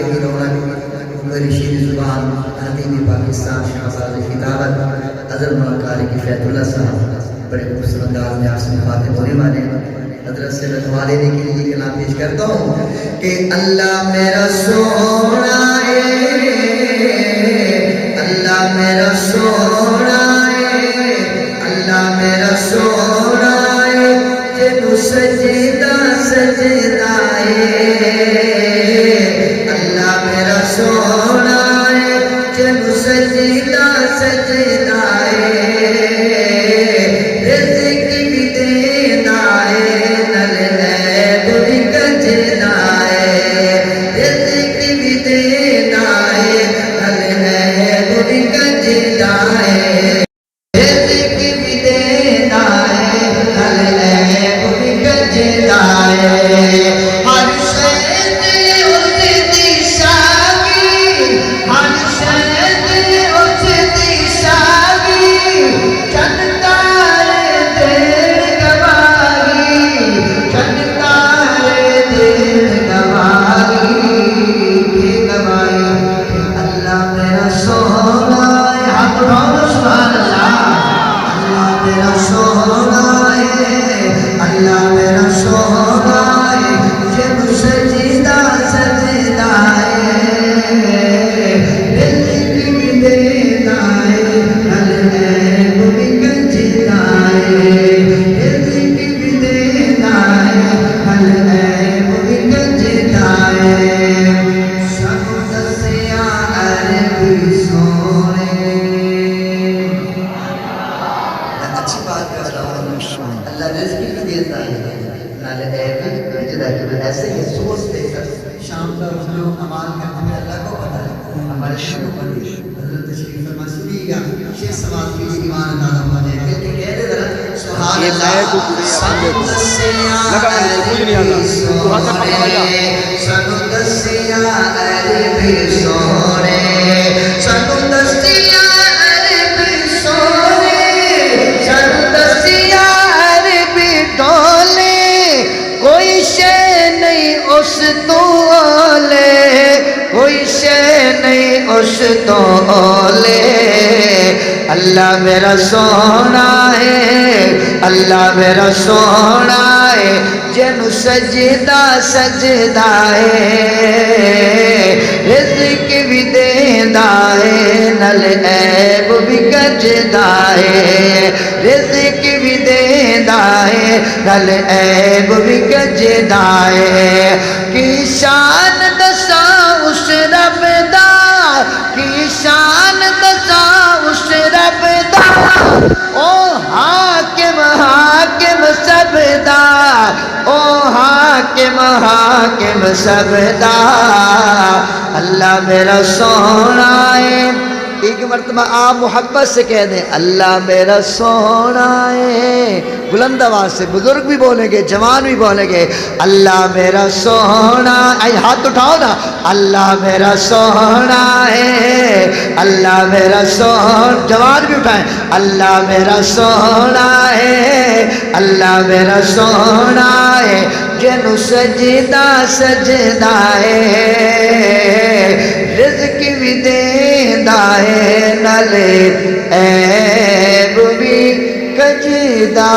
علاقے کی رونق میری شیر زبان حتیم پاکستان شہزاد خطابت حضرت مولانا قاری کی فیض اللہ صاحب بڑے خوبصورت انداز میں آپ سے مخاطب ہونے والے حضرت سے میں دعا لینے کے لیے کلام پیش کرتا ہوں کہ اللہ میرا سونا ہے، اللہ میرا سونا ہے، اللہ میرا سونا ہے، جنوں سجدہ سجدہ ہے، اللہ میرا سونا ہے، جنوں سجدہ سجدہ ہے، رزق بھی دینا ہے، نل عیب بھی کجنا ہے، رزق بھی دینا ہے، نل عیب بھی کجنا ہے، رزق بھی دینا ہے، نل عیب بھی کجنا ہے، ہر شہد اس دشا کی، ہر شہد اس دشا کی، چند تارے دیر گواہی، چند تارے دیر گواہی، یہ گواہی اللہ میرا سونا ہے، ہاتھ اٹھاؤ سبحان اللہ، اللہ میرا سونا ہے، اللہ میرا سونا ہے، جب سجدہ سجدہ ہے، رزق بھی دینا ہے، نل عیب بھی کجنا ہے، رزق بھی دینا ہے، نل عیب بھی کجنا ہے، سانوں دسیا عربی سونے، میں اچھی بات کر رہا ہوں، اللہ رزق بھی دیتا ہے، نل عیب بھی کجنا ہے، ایسے ہی سوچتے ہیں شام کا جو عمال کرتے ہیں اللہ کو پتہ ہے، ہمارے شروع پر حضرت تشریف فرما سنیے گا شیخ سوال کی ایمان عطا ہو جائے کہ کہہ دے ذرا سبحان اللہ سانوں دسیا عربی سونے، سانوں دسیا عربی سونے، سانوں دسیا عربی سونے، سانوں دسیا عربی ڈولے، کوئی شے نہیں اس تو اولے، کوئی شے نہیں اس تو اولے، اللہ میرا سونا ہے، اللہ میرا سونا ہے، جنوں سجدہ سجدہ ہے، رزق بھی دیندا ہے، نل عیب بھی کجدا ہے، رزق بھی دیندا ہے، نل عیب بھی کجدا ہے، کی شان دساں اس رب دا، کی شان دساں اس رب دا، او حاکم حاکم سب دا، او حاکم حاکم سب دا، اللہ میرا سونا ہے، ایک مرتبہ آپ محبت سے کہہ دیں اللہ میرا سونا ہے، بلند آواز سے بزرگ بھی بولیں گے جوان بھی بولیں گے، اللہ میرا سونا، آئی ہاتھ اٹھاؤ نا، اللہ میرا سونا ہے، اللہ میرا سونا، جوان بھی اٹھائیں، اللہ میرا سونا ہے، اللہ میرا سونا ہے، جنوں سجدہ سجدہ ہے، رزق بھی دیندا ہے، نل عیب بھی کجدا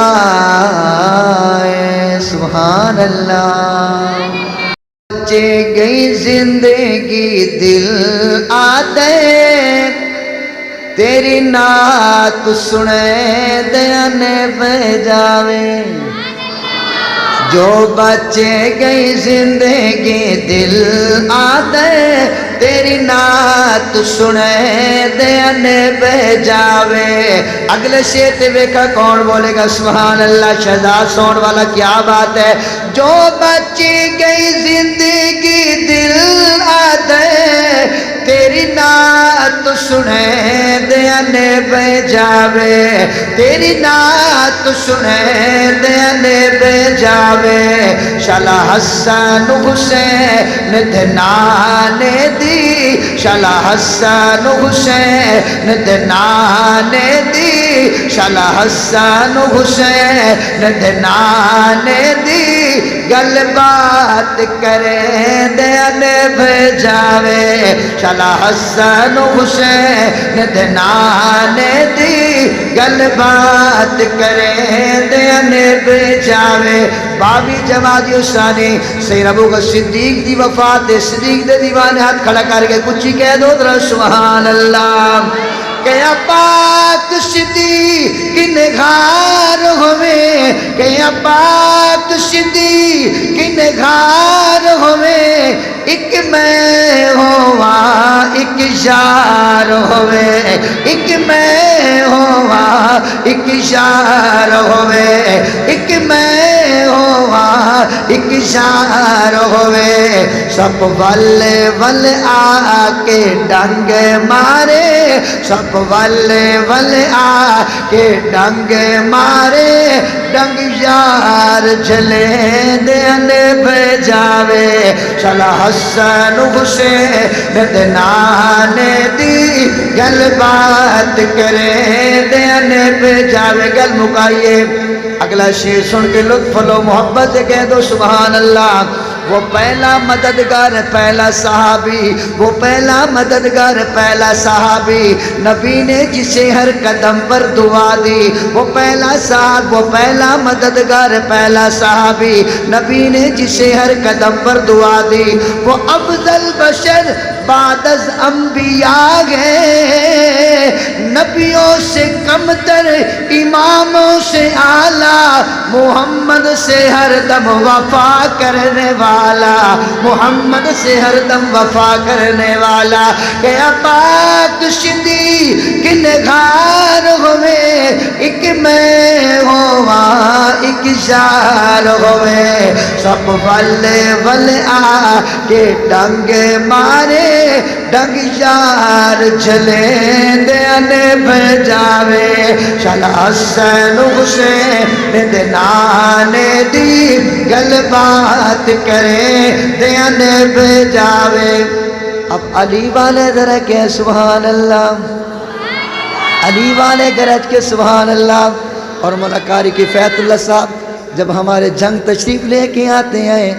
ہے، سبحان اللہ، بچے گئی زندگی دل آتے، تیری نعت سنے دیانے پہ جاوے، جو بچے گئی زندگی دل آتے، تیری نعت سنے دیانے پہ جاوے، اگلے شعر تے ویکھا کون بولے گا سبحان اللہ، شہزاد سون والا کیا بات ہے، جو بچے گئی زندگی دل آتے، تیری نعت سنے دیانے پہ جاوے، تیری نعت سنے دیانے پہ جاوے، شالا حسن حسین دے نانے دی شالا حسن حسین دے نانے دی شالا حسن حسین دے نانے دی گل بات کریں دین بھجاوے شالا حسن حسین دے نانے دی گل بات کریں دین بھجاوے بابی جماعت ثانی سید ابو بکر صدیق دی وفات صدیق دے دیوانے ہاتھ کھڑا کر کے کچھ ہی کہہ دو ذرا سبحان اللہ کہ پاک صدیق نگار ہوئے کہ پاک صدیق نگار ہوئے ایک میں ہوا ایک یار ہوئے ایک میں ہوا ایک یار ہوئے ایک میں ہوا ایک یار ہوئے سب والے والے آ کے ڈنگ مارے سب والے والے آ کے ڈنگ مارے ڈنگ یار جلے دین بھجاوے شالا حسن حسین دے نانے دی گل بات کرے دین بھجاوے گل مکائیے اگلا شعر سن کے لطف لو محبت سے کہہ دو سبحان اللہ وہ پہلا مددگار پہلا صحابی وہ پہلا مددگار پہلا صحابی نبی نے جسے ہر قدم پر دعا دی وہ پہلا صاحب وہ پہلا مددگار پہلا صحابی نبی نے جسے ہر قدم پر دعا دی وہ افضل بشر بعد از انبیاء گئے نبیوں سے کم تر اماموں سے اعلیٰ محمد سے ہر دم وفا کرنے والا محمد سے ہر دم وفا کرنے والا کہ پاک صدیق نگار ہوئے ایک میں ہوا ایک یار ہوئے سب والے والے آ کے ڈنگ مارے ڈنگ یار جلے دین بھجاوے شالا حسن حسین دے نانے دی گل بات کرے دین بھجاوے اب علی والے ذرا کہ سبحان اللہ علی والے گرج کے سبحان اللہ اور مولا قاری کفایت اللہ صاحب جب ہمارے جنگ تشریف لے کے آتے ہیں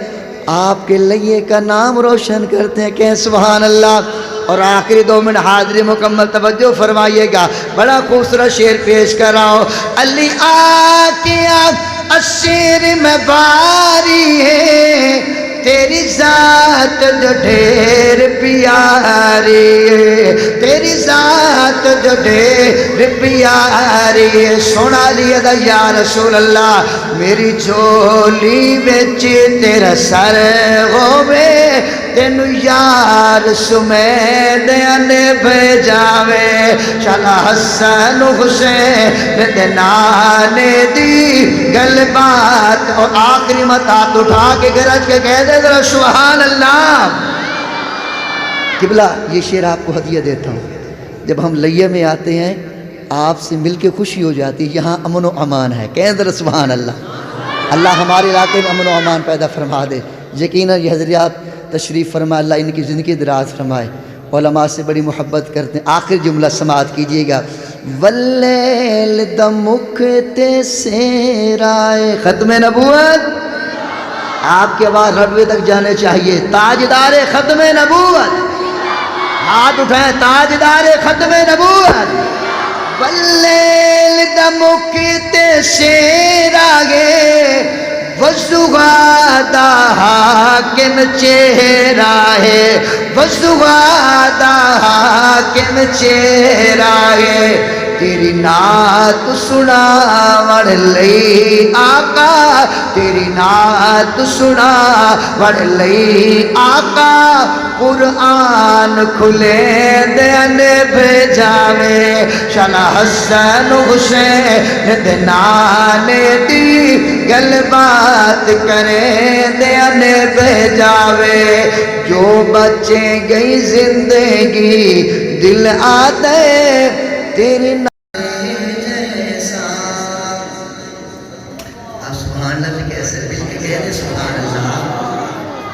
آپ کے لیے کا نام روشن کرتے ہیں کہ سبحان اللہ اور آخری 2 منٹ حاضری مکمل توجہ فرمائیے گا بڑا خوبصورت شعر پیش کر رہا ہوں علی آکیا الشعر میں باری ہے تیری ذات جو ڈھیر پیاری ہے تیری ذات جو ڈھیر پیاری ہے سونا لیا دا یا رسول اللہ میری جھولی بچ تیرا سر ہوئے تینو یار سمے دین بھجاوے شالا حسن حسین دے نانے دی گل بات اور آخری متات اٹھا کے گرج کے کہہ دے ذرا سبحان اللہ قبلہ یہ شعر آپ کو ہدیہ دیتا ہوں جب ہم لیہ میں آتے ہیں آپ سے مل کے خوشی ہو جاتی ہے یہاں امن و امان ہے کہہ ذرا سبحان اللہ اللہ ہمارے علاقے میں امن و امان پیدا فرما دے یقیناً یہ حضرات تشریف فرما اللہ ان کی زندگی دراز فرمائے علماء سے بڑی محبت کرتے ہیں آخر جملہ سماعت کیجئے گا واللیل دمکتے سیرائے ختم نبوت آپ کے آواز ربوے تک جانے چاہیے تاجدار ختم نبوت ہاتھ اٹھائیں تاجدار ختم نبوت واللیل دمکتے سیرائے وزغادہ حاکم چہرہ ہے وزغادہ حاکم چہرہ ہے تیری نعت سنا وڑ لئی آقا تیری نعت سنا وڑ لئی آقا قرآن کھلے دین بھجاوے شالا حسن حسین دے نانے دی گل بات کرے دین بھجاوے جو بچے گئی زندگی دل آتے تیری آپ سبحان اللہ بھی کیسے مل کے کہہ دیں سبحان اللہ،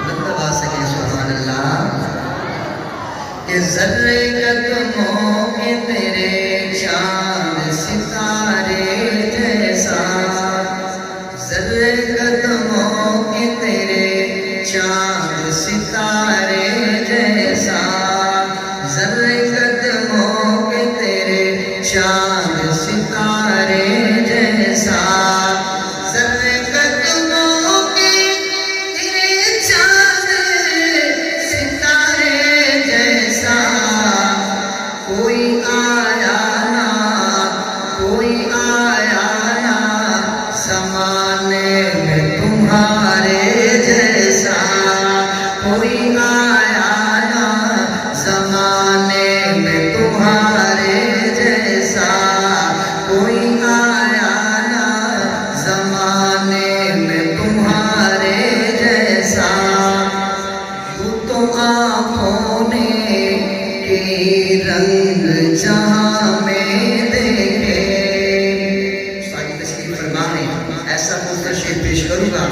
مطلب آ سکیں سبحان اللہ. کہ ذرے قدموں کے تیرے چاند ستارے جیسا، ذرے قدموں کے تیرے چاند ستارے جیسا، ذرے قدموں کے تیرے چاند ستارے جیسا، ذرے قدموں کے تیرے چاند ستارے جیسا، کوئی آیا نا، کوئی آیا نا زمانے میں تمہارے جیسا، کوئی آیا نا زمانے میں تمہارے جیسا، کوئی آیا نا زمانے میں تمہارے جیسا. یوں تو آنکھوں نے کہ رنگ جہاں میں دیکھے. ساری تشریف فرمانے ایسا شعر پیش کروں گا،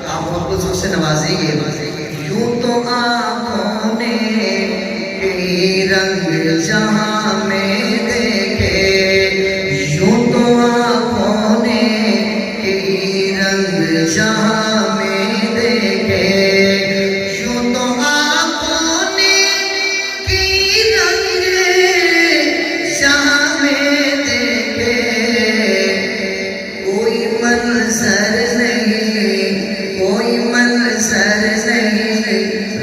آپ محبت سے نوازیں گے. یوں تو آنکھوں نے کہ رنگ جہاں میں دیکھے، یوں تو آنکھوں نے کہ رنگ جہاں میں دیکھے، یوں تو آنکھوں نے کہ رنگ جہاں میں دیکھے. کوئی منظر نہیں، کوئی منظر نہیں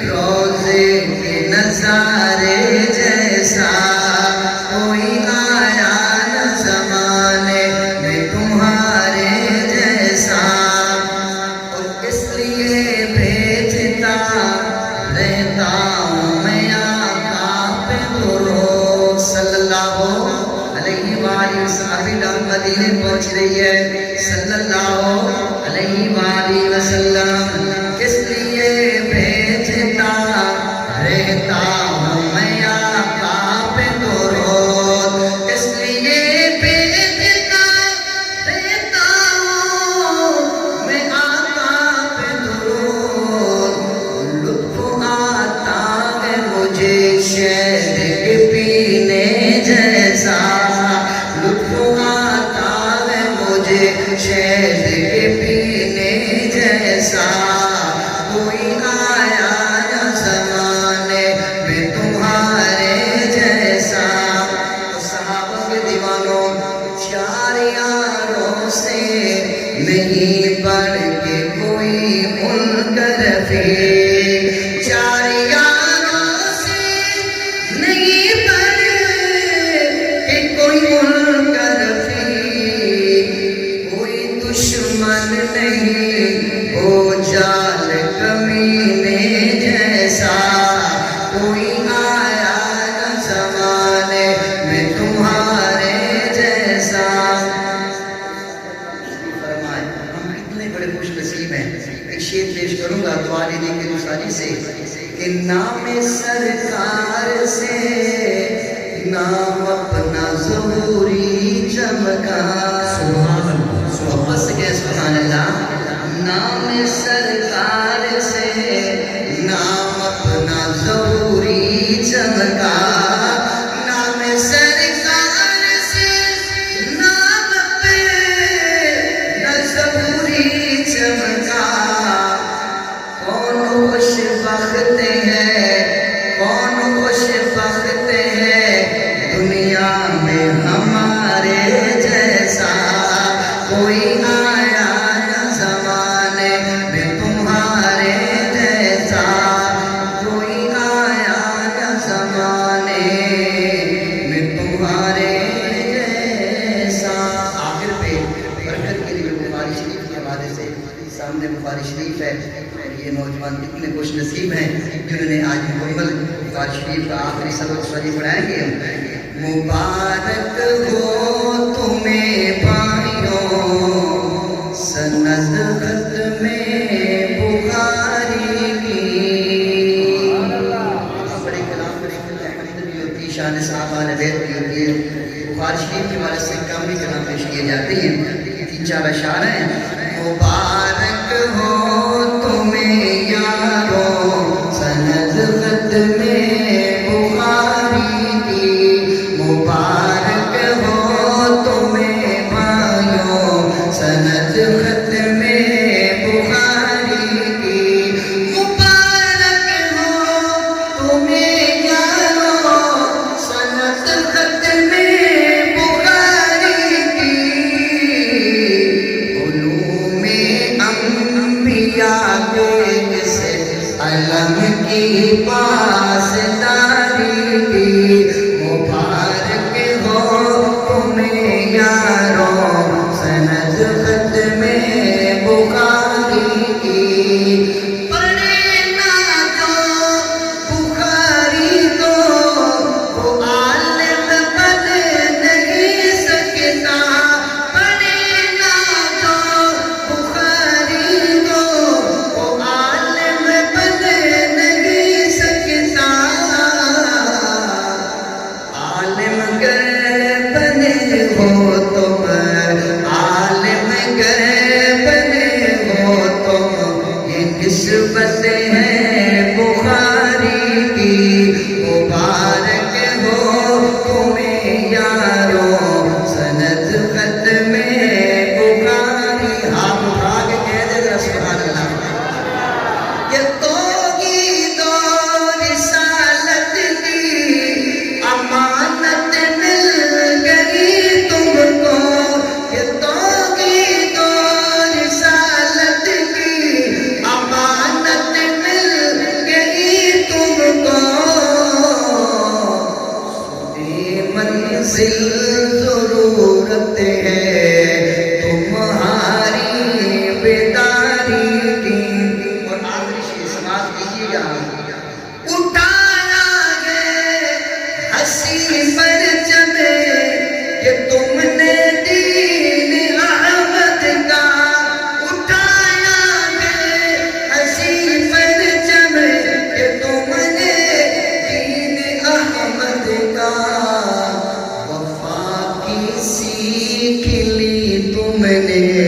روزے کے نظارے جیسا، کوئی آیا نہ زمانے میں تمہارے جیسا. اور اس لیے بھیجتا رہتا ہوں میں آقا پہ درود صلی اللہ علیہ وآلہ وسلم. مدینے پہنچ رہی ہے صلی اللہ علیہ وآلہ وسلم. کس لیے بھیجتا رہتا ہوں میں آقا پہ درود، اس لیے بھیجتا رہتا ہوں میں آقا پہ درود. لطف آتا ہے مجھے شہد کے پینے جیسا، لطف آتا ہے مجھے شہد کے پینے جیسا. کوئی آیا نہ زمانے میں تمہارے جیسا. صحابہ کے دیوانوں، چار یاروں سے نہیں بڑھ کے کوئی ان کا رفیق، چار یاروں سے نہیں بڑھ کے کوئی ان کا رفیق. کوئی دشمن نہیں ہو جال کمینے جیسا، کوئی آیا نہ زمانے میں تمہارے جیسا. فرمائے ہم کتنے بڑے خوش نصیب ہیں. ایک شعر پیش کروں گا دعا لینے کے نسالی سے کہ نام سرکار سے نام اپنا ظہوری چمکا. محبت سے کہہ سبحان اللہ. نام سرکار سے نام اپنا ظہوری چمکا، نام سرکار سے نام اپنا ظہوری چمکا. کون خوش بخت ہے، کون خوش بخت ہے دنیا میں ہمارے جیسا. کوئی آیا نہ زمانے میں تمہارے جیسا، کوئی آیا نہ زمانے میں تمہارے جیسا. آخر پہ برکت کے لیے بخاری شریف کے حوالے سے سامنے بخاری شریف ہے. یہ نوجوان اتنے خوش نصیب ہیں جنہوں نے آج مکمل بخاری شریف کا آخری سبق سوری پڑھائیں گے. مبارک ہو تمہیں بھائیوں سند ختم بخاری کی. بڑے کلام بڑے احمد بھی ہوتی ہے، شان صحابہ اہل بیت بھی ہوتی ہے. بخاری شریف کے حوالے سے کم بھی کلام پیش کیے جاتے ہیں. 3-4 اشعار ہیں. علم کی پاسداری کی مبارک ہو تمہیں یاروں سند ختم بخاری کی پڑھے نہ جو بخاری کو وہ عالم بن نہیں سکتا پڑھے نہ جو بخاری کو وہ عالم بن نہیں سکتا عالم گر بنے ہو تم عالم گر بنے ہو تم یہ نسبت ہے بخاری کی مبارک ہو تمہیں یاروں سند ختم بخاری ہاتھ اٹھا کے کہہ دے ذرا سبحان اللہ یہ توحید و رسالت کی امانت مل گئی تم کو یہ توحید و رسالت کی امانت مل گئی تم کو سودی منزل ضرورت ہے تمہاری بیداری کی اور آخری شیء سماعت کیجیے گا اٹھایا ہے ہنسی پرچم کہ تم نے دین احمد کا اٹھایا ہے ہنسی پرچم کہ تم نے دین احمد کا وفا کی سیکھ لی تم نے